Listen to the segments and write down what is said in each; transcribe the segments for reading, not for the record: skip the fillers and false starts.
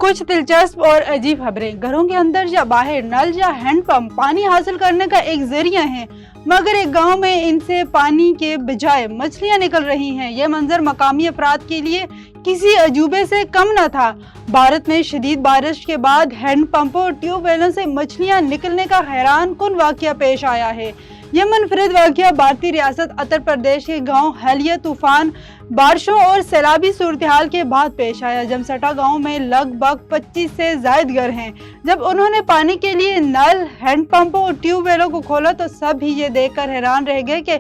कुछ दिलचस्प और अजीब खबरें। घरों के अंदर या बाहर नल या हैंडपंप पानी हासिल करने का एक जरिया है, मगर एक गांव में इनसे पानी के बजाय मछलियां निकल रही हैं। यह मंजर मकामी अफराद के लिए किसी अजूबे से कम न था। भारत में शदीद बारिश के बाद हैंडपंपों और ट्यूबवेलों से मछलियां निकलने का हैरान कुन वाकया पेश आया है। यह मुनफरिद वाकया भारतीय रियासत उत्तर प्रदेश के गांव हेलिया तूफान, बारिशों और सैलाबी सूरत-ए-हाल के बाद पेश आया। जमसटा गांव में लगभग 25 से ज्यादा घर हैं। जब उन्होंने पानी के लिए नल, हैंडपंपों और ट्यूबवेलों को खोला तो सब ही ये देखकर हैरान रह गए कि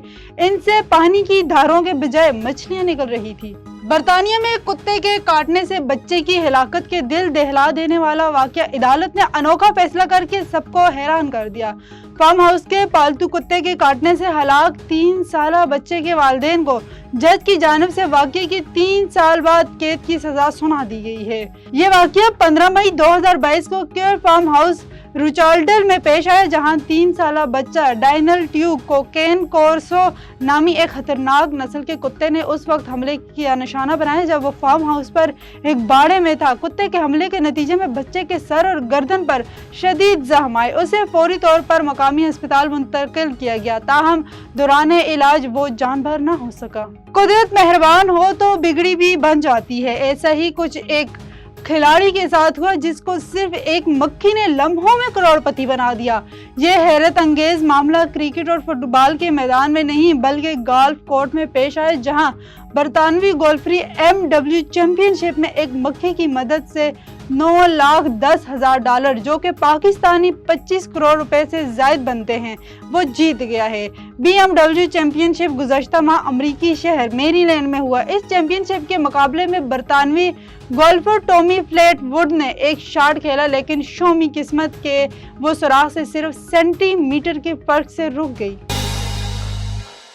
इनसे पानी की धारों के बजाय मछलियां निकल रही थी। बर्तानिया में कुत्ते के काटने से बच्चे की हिलाकत के दिल दहला देने वाला वाकया अदालत ने अनोखा फैसला करके सबको हैरान कर दिया। फार्म हाउस के पालतू कुत्ते के काटने से हलाक 3 साला बच्चे के वालिदैन को जज की जानिब से वाकये की 3 साल बाद कैद की सजा सुना दी गई है। ये वाकया 15 मई 2022 को क्योर फार्म हाउस रुचाल्डल में पेश आया, जहां 3 साला बच्चा डायनल ट्यूब कोकेन कोर्सो नामी एक खतरनाक नस्ल के कुत्ते ने उस वक्त हमले किया निशाना बनाया जब वो फार्म हाउस पर एक बाड़े में था। कुत्ते के हमले के नतीजे में बच्चे के सर और गर्दन पर शदीद जख्म आए। उसे फौरी तौर पर मकामी अस्पताल मुंतकिल किया गया, ताहम दौरान इलाज वो जानबर न हो सका। कुदरत मेहरबान हो तो बिगड़ी भी बन जाती है। ऐसा ही कुछ एक खिलाड़ी के साथ हुआ जिसको सिर्फ एक मक्खी ने लम्हों में करोड़पति बना दिया। यह हैरत अंगेज मामला क्रिकेट और फुटबॉल के मैदान में नहीं बल्कि गोल्फ कोर्ट में पेश आया, जहां बरतानवी गोल्फरी MW चैंपियनशिप में एक मक्खी की मदद से $9,10,000 जो कि पाकिस्तानी 25 करोड़ रुपए से ज्यादा बनते हैं, वो जीत गया है। BMW चैंपियनशिप गुज़श्ता माह अमरीकी शहर मेरीलैंड में हुआ। इस चैंपियनशिप के मुकाबले में बरतानवी गोल्फर टॉमी फ्लेटवुड ने एक शॉट खेला, लेकिन शोमी किस्मत के वो सुराख से सिर्फ सेंटीमीटर के फर्क से रुक गई।